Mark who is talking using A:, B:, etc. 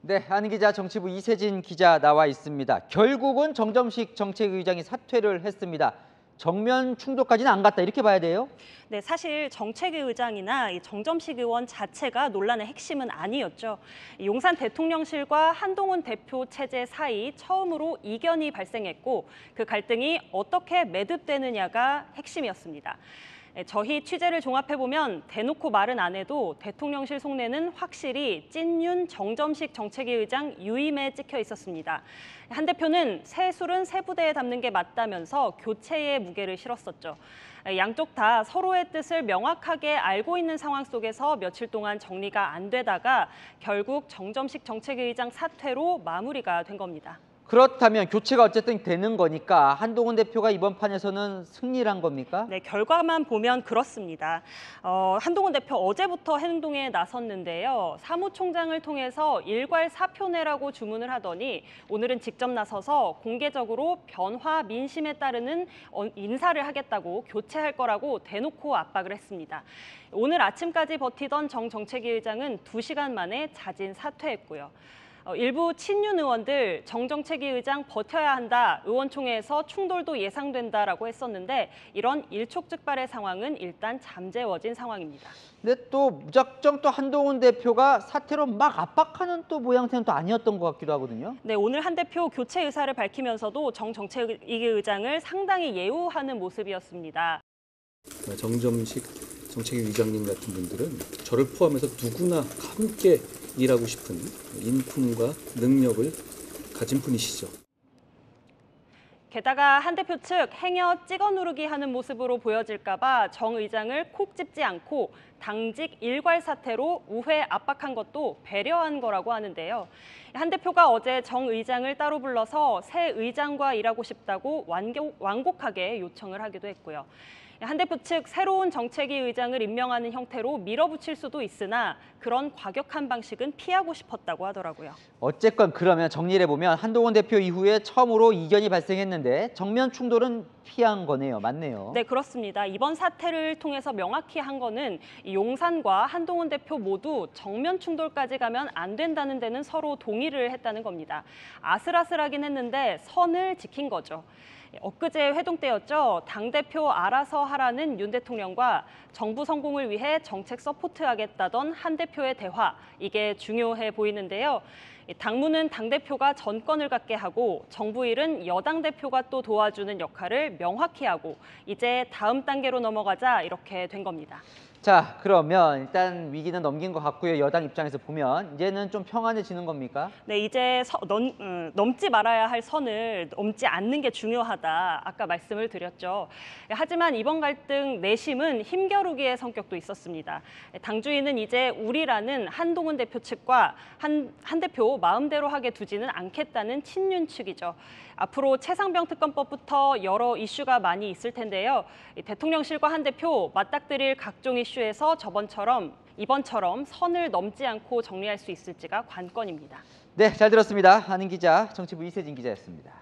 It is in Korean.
A: 네, 한 기자, 정치부 이세진 기자 나와 있습니다. 결국은 정점식 정책위의장이 사퇴를 했습니다. 정면 충돌까지는 안 갔다 이렇게 봐야 돼요?
B: 네, 사실 정책위 의장이나 이 정점식 의원 자체가 논란의 핵심은 아니었죠. 용산 대통령실과 한동훈 대표 체제 사이 처음으로 이견이 발생했고 그 갈등이 어떻게 매듭되느냐가 핵심이었습니다. 저희 취재를 종합해보면 대놓고 말은 안 해도 대통령실 속내는 확실히 찐윤 정점식 정책위 의장 유임에 찍혀 있었습니다. 한 대표는 새 술은 새 부대에 담는 게 맞다면서 교체의 무게를 실었었죠. 양쪽 다 서로의 뜻을 명확하게 알고 있는 상황 속에서 며칠 동안 정리가 안 되다가 결국 정점식 정책위 의장 사퇴로 마무리가 된 겁니다.
A: 그렇다면 교체가 어쨌든 되는 거니까 한동훈 대표가 이번 판에서는 승리를 한 겁니까?
B: 네, 결과만 보면 그렇습니다. 한동훈 대표 어제부터 행동에 나섰는데요. 사무총장을 통해서 일괄 사표 내라고 주문을 하더니 오늘은 직접 나서서 공개적으로 변화 민심에 따르는 인사를 하겠다고 교체할 거라고 대놓고 압박을 했습니다. 오늘 아침까지 버티던 정 정책위 의장은 2시간 만에 자진 사퇴했고요. 일부 친윤 의원들 정정책위 의장 버텨야 한다, 의원총회에서 충돌도 예상된다라고 했었는데 이런 일촉즉발의 상황은 일단 잠재워진 상황입니다.
A: 근데 또 무작정 또 한동훈 대표가 사퇴로 막 압박하는 또 모양새는 또 아니었던 것 같기도 하거든요.
B: 네, 오늘 한 대표 교체 의사를 밝히면서도 정 정책위 의장을 상당히 예우하는 모습이었습니다.
C: 정점식 정책위 의장님 같은 분들은 저를 포함해서 누구나 함께 일하고 싶은 인품과 능력을 가진 분이시죠.
B: 게다가 한 대표 측 행여 찍어 누르기 하는 모습으로 보여질까 봐 정 의장을 콕 집지 않고 당직 일괄 사퇴로 우회 압박한 것도 배려한 거라고 하는데요. 한 대표가 어제 정 의장을 따로 불러서 새 의장과 일하고 싶다고 완곡하게 요청을 하기도 했고요. 한 대표 측 새로운 정책위 의장을 임명하는 형태로 밀어붙일 수도 있으나 그런 과격한 방식은 피하고 싶었다고 하더라고요.
A: 어쨌건 그러면 정리를 해보면 한동훈 대표 이후에 처음으로 이견이 발생했는데 정면 충돌은 피한 거네요. 맞네요.
B: 네, 그렇습니다. 이번 사태를 통해서 명확히 한 거는 용산과 한동훈 대표 모두 정면 충돌까지 가면 안 된다는 데는 서로 동의를 했다는 겁니다. 아슬아슬하긴 했는데 선을 지킨 거죠. 엊그제 회동 때였죠. 당대표 알아서 하라는 윤 대통령과 정부 성공을 위해 정책 서포트하겠다던 한 대표의 대화, 이게 중요해 보이는데요. 당무는 당대표가 전권을 갖게 하고 정부 일은 여당 대표가 또 도와주는 역할을 명확히 하고 이제 다음 단계로 넘어가자 이렇게 된 겁니다.
A: 자, 그러면 일단 위기는 넘긴 것 같고요. 여당 입장에서 보면 이제는 좀 평안해지는 겁니까?
B: 네, 이제 넘지 말아야 할 선을 넘지 않는 게 중요하다. 아까 말씀을 드렸죠. 하지만 이번 갈등 내심은 힘겨루기의 성격도 있었습니다. 당주인은 이제 우리라는 한동훈 대표 측과 한 대표 마음대로 하게 두지는 않겠다는 친윤 측이죠. 앞으로 최상병 특검법부터 여러 이슈가 많이 있을 텐데요. 대통령실과 한 대표 맞닥뜨릴 각종 이슈에서 이번처럼 선을 넘지 않고 정리할 수 있을지가 관건입니다.
A: 네, 잘 들었습니다. 한은 기자, 정치부 이세진 기자였습니다.